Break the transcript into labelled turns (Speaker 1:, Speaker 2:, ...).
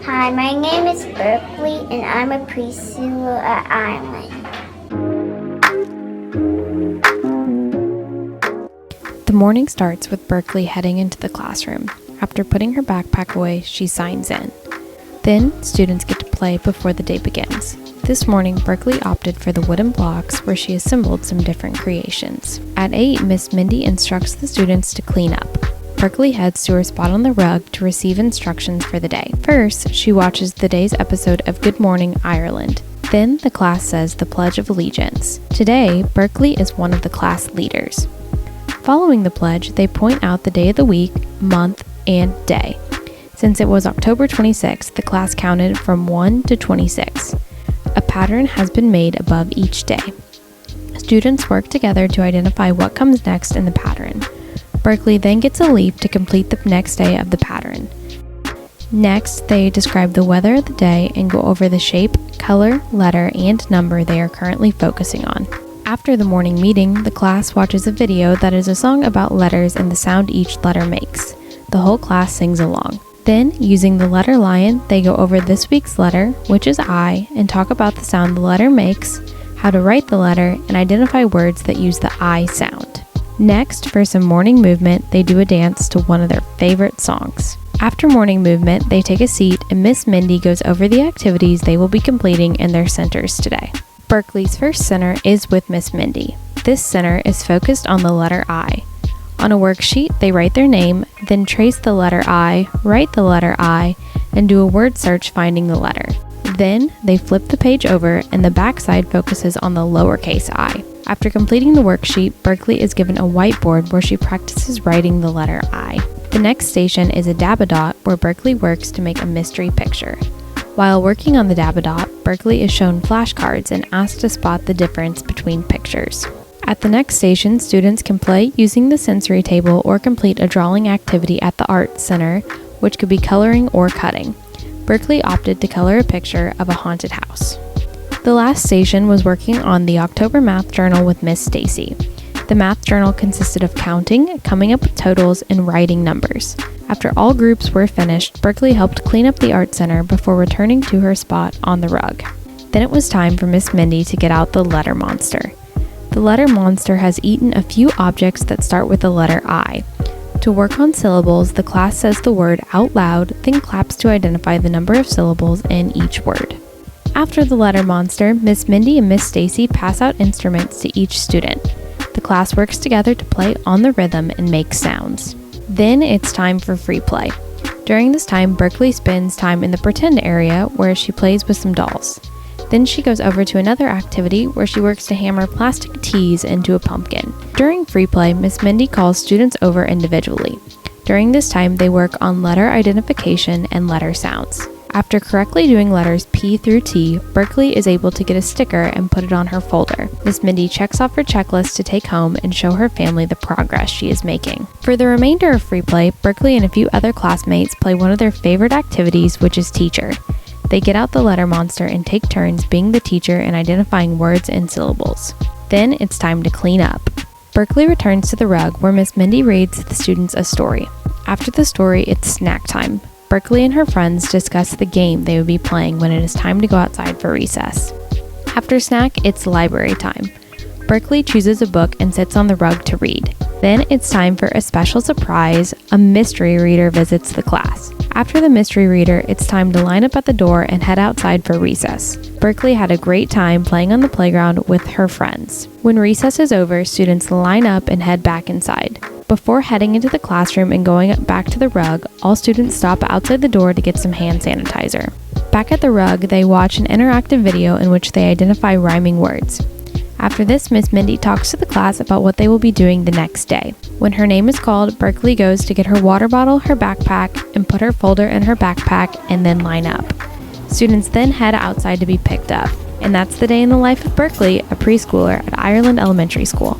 Speaker 1: Hi, my name is Berkley, and I'm a preschooler at Ireland.
Speaker 2: The morning starts with Berkley heading into the classroom. After putting her backpack away, she signs in. Then, students get to play before the day begins. This morning, Berkley opted for the wooden blocks where she assembled some different creations. At 8, Miss Mindy instructs the students to clean up. Berkley heads to her spot on the rug to receive instructions for the day. First, she watches the day's episode of Good Morning Ireland. Then, the class says the Pledge of Allegiance. Today, Berkley is one of the class leaders. Following the pledge, they point out the day of the week, month, and day. Since it was October 26th, the class counted from 1 to 26. A pattern has been made above each day. Students work together to identify what comes next in the pattern. Berkley then gets a leaf to complete the next day of the pattern. Next, they describe the weather of the day and go over the shape, color, letter, and number they are currently focusing on. After the morning meeting, the class watches a video that is a song about letters and the sound each letter makes. The whole class sings along. Then, using the letter lion, they go over this week's letter, which is I, and talk about the sound the letter makes, how to write the letter, and identify words that use the I sound. Next, for some morning movement, they do a dance to one of their favorite songs. After morning movement, they take a seat and Miss Mindy goes over the activities they will be completing in their centers today. Berkley's first center is with Miss Mindy. This center is focused on the letter I. On a worksheet, they write their name, then trace the letter I, write the letter I, and do a word search finding the letter. Then, they flip the page over and the backside focuses on the lowercase I. After completing the worksheet, Berkley is given a whiteboard where she practices writing the letter I. The next station is a dab-a-dot where Berkley works to make a mystery picture. While working on the dab-a-dot, Berkley is shown flashcards and asked to spot the difference between pictures. At the next station, students can play using the sensory table or complete a drawing activity at the Art Center, which could be coloring or cutting. Berkley opted to color a picture of a haunted house. The last station was working on the October math journal with Miss Stacy. The math journal consisted of counting, coming up with totals, and writing numbers. After all groups were finished, Berkley helped clean up the Art Center before returning to her spot on the rug. Then it was time for Miss Mindy to get out the letter monster. The letter monster has eaten a few objects that start with the letter I. To work on syllables, the class says the word out loud, then claps to identify the number of syllables in each word. After the letter monster, Miss Mindy and Miss Stacy pass out instruments to each student. The class works together to play on the rhythm and make sounds. Then it's time for free play. During this time, Berkley spends time in the pretend area where she plays with some dolls. Then she goes over to another activity where she works to hammer plastic teas into a pumpkin. During free play, Miss Mindy calls students over individually. During this time, they work on letter identification and letter sounds. After correctly doing letters P through T, Berkley is able to get a sticker and put it on her folder. Miss Mindy checks off her checklist to take home and show her family the progress she is making. For the remainder of free play, Berkley and a few other classmates play one of their favorite activities, which is teacher. They get out the letter monster and take turns being the teacher and identifying words and syllables. Then it's time to clean up. Berkley returns to the rug where Miss Mindy reads the students a story. After the story, it's snack time. Berkley and her friends discuss the game they would be playing when it is time to go outside for recess. After snack, it's library time. Berkley chooses a book and sits on the rug to read. Then it's time for a special surprise. A mystery reader visits the class. After the mystery reader, it's time to line up at the door and head outside for recess. Berkley had a great time playing on the playground with her friends. When recess is over, students line up and head back inside. Before heading into the classroom and going back to the rug, all students stop outside the door to get some hand sanitizer. Back at the rug, they watch an interactive video in which they identify rhyming words. After this, Miss Mindy talks to the class about what they will be doing the next day. When her name is called, Berkley goes to get her water bottle, her backpack, and put her folder in her backpack and then line up. Students then head outside to be picked up. And that's the day in the life of Berkley, a preschooler at Ireland Elementary School.